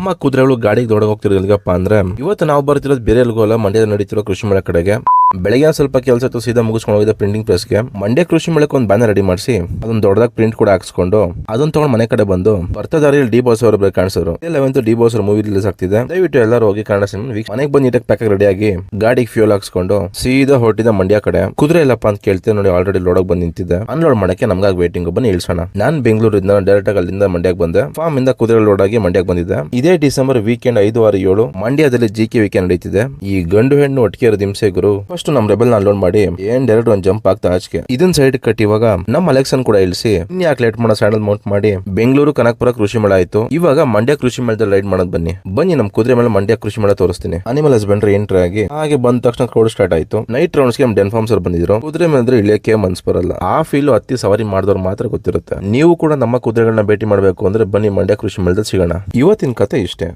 ನಮ್ಮ ಕುದುರೆಗಳು ಗಾಡಿಗೆ ದೊಡ್ಡ ಹೋಗ್ತಿರೋದಪ್ಪ ಅಂದ್ರೆ ಇವತ್ತು ನಾವು ಬರ್ತಿರೋದು ಬೇರೆ ಎಲ್ಗೋಲ್ಲ ಮಂಡ್ಯದ ನಡೀತಿರೋ ಕೃಷಿ ಮೇಳ ಕಡೆಗೆ. ಬೆಳಗ್ಗೆ ಸ್ವಲ್ಪ ಕೆಲಸ ಇತ್ತು, ಸೀದಾ ಮುಗಿಸ್ಕೊಂಡು ಹೋಗಿದ್ದೆ ಪ್ರಿಂಟಿಂಗ್ ಪ್ರೆಸ್ಗೆ. ಮಂಡ್ಯ ಕೃಷಿ ಮೇಳಕ್ಕೆ ಒಂದು ಬ್ಯಾನರ್ ರೆಡಿ ಮಾಡಿಸಿ ಅದೊಂದು ದೊಡ್ಡದಾಗಿ ಪ್ರಿಂಟ್ ಕೂಡ ಹಾಕ್ಸ್ಕೊಂಡು ಅದನ್ನ ತಗೊಂಡು ಮನೆ ಕಡೆ ಬಂದು ಬರ್ತಾ ದಾರಿಯಲ್ಲಿ ಡಿ ಬಾಸ್ ಅವರು ಕಾಣಿಸೋರು. 11th D boss movie release ಆಗ್ತಿದೆ, ದಯವಿಟ್ಟು ಎಲ್ಲರೂ ಹೋಗಿ ಕನ್ನಡ ಸಿನಿಮಾ ಮನೆಗೆ ಬಂದು ನೀಟಾಗಿ ಪ್ಯಾಕ್ ರೆಡಿ ಆಗಿ ಗಾಡಿಗೆ ಫ್ಯೂಲ್ ಹಾಕ್ಸ್ಕೊಂಡು ಸೀದಾ ಹೊರಟಿದ್ದ ಮಂಡ್ಯ ಕಡೆ. ಕುದುರೆ ಇಲ್ಲಪ್ಪ ಅಂತ ಕೇಳ್ತೇವೆ ನೋಡಿ, ಆಲ್ರೆಡಿ ಲೋಡೋಗಿ ಬಂದು ನಿಂತಿದ್ದೆ. ಅನ್ಲೋಡ್ ಮಾಡಕ್ಕೆ ನಮ್ಗಾಗಿ ವೇಟಿಂಗ್, ಬನ್ನಿ ಇಳಿಸೋಣ. ನಾನು ಬೆಂಗಳೂರಿಂದ ಡೈರೆಕ್ಟ್ ಆಗಿ ಅಲ್ಲಿಂದ ಮಂಡ್ಯಕ್ಕೆ ಬಂದೆ. ಫಾರ್ಮ್ ಇಂದ ಕುದುರೆ ಲೋಡ್ ಆಗಿ ಮಂಡ್ಯಕ್ಕೆ ಬಂದಿದ್ದೆ. ಇದೇ ಡಿಸೆಂಬರ್ ವೀಕೆಂಡ್ 5, 6, 7 ಮಂಡ್ಯದಲ್ಲಿ GK ವೀಕೆಂಡ್ ನಡೀತಿದೆ. ಈ ಗಂಡು ಹೆಣ್ಣು ಒಟ್ಟಿಗೆ ಇರೋದು ಹಿಂಸೆ ಗುರು. ಫಸ್ಟ್ ನಮ್ ರೆಬೆಲ್ ಅನ್ಲೋಡ್ ಮಾಡಿ ಏನ್ ಡೈರೆಕ್ಟ್ ಒಂದು ಜಂಪ್ ಆಗ್ತಾ ಆಚೆಗೆ ಇದನ್ ಸೈಡ್ ಕಟ್ಟಿ ಇವಾಗ ನಮ್ಮ ಅಲೆಕ್ಸನ್ ಕೂಡ ಇಳಿಸಿ ಇನ್ಯಾಕ್ ಲೇಟ್ ಮಾಡೋ ಸ್ಯಾಂಡಲ್ ಮೌಂಟ್ ಮಾಡಿ ಬೆಂಗಳೂರು ಕನಕಪುರ ಕೃಷಿ ಮೇಳ ಆಯ್ತು. ಇವಾಗ ಮಂಡ್ಯ ಕೃಷಿ ಮೇಳದಲ್ಲಿ ರೈಡ್ ಮಾಡೋದು ಬನ್ನಿ ನಮ್ ಕುದುರೆ ಮೇಲೆ ಮಂಡ್ಯ ಕೃಷಿ ಮೇಳ ತೋರಿಸ್ತೀನಿ. ಅನಿಮಲ್ ಹಸ್ಬೆಂಡ್ರಿ ಎಂಟ್ರಿ ಆಗಿ ಹಾಗೆ ಬಂದ ತಕ್ಷಣ ಕ್ರೌಡ್ ಸ್ಟಾರ್ಟ್ ಆಯ್ತು. ನೈಟ್ ರೌಂಡ್ಸ್ಗೆ ನಮ್ ಡೆನ್ಫಾರ್ಮ್ಸ್ ಅವ್ರು ಬಂದಿದ್ರು. ಕುದುರೆ ಮೇಲೆ ಇಳಿಯಕ್ಕೆ ಮನ್ಸ್ ಬರಲ್ಲ, ಆ ಫೀಲ್ ಹತ್ತಿ ಸವಾರಿ ಮಾಡಿದವ್ರು ಮಾತ್ರ ಗೊತ್ತಿರುತ್ತೆ. ನೀವು ಕೂಡ ನಮ್ಮ ಕುದುರೆಗಳನ್ನ ಭೇಟಿ ಮಾಡಬೇಕು ಅಂದ್ರೆ ಬನ್ನಿ ಮಂಡ್ಯ ಕೃಷಿ ಮೇಳದಲ್ಲಿ ಸಿಗೋಣ. ಇವತ್ತಿನ ಕತೆ ಇಷ್ಟೇ.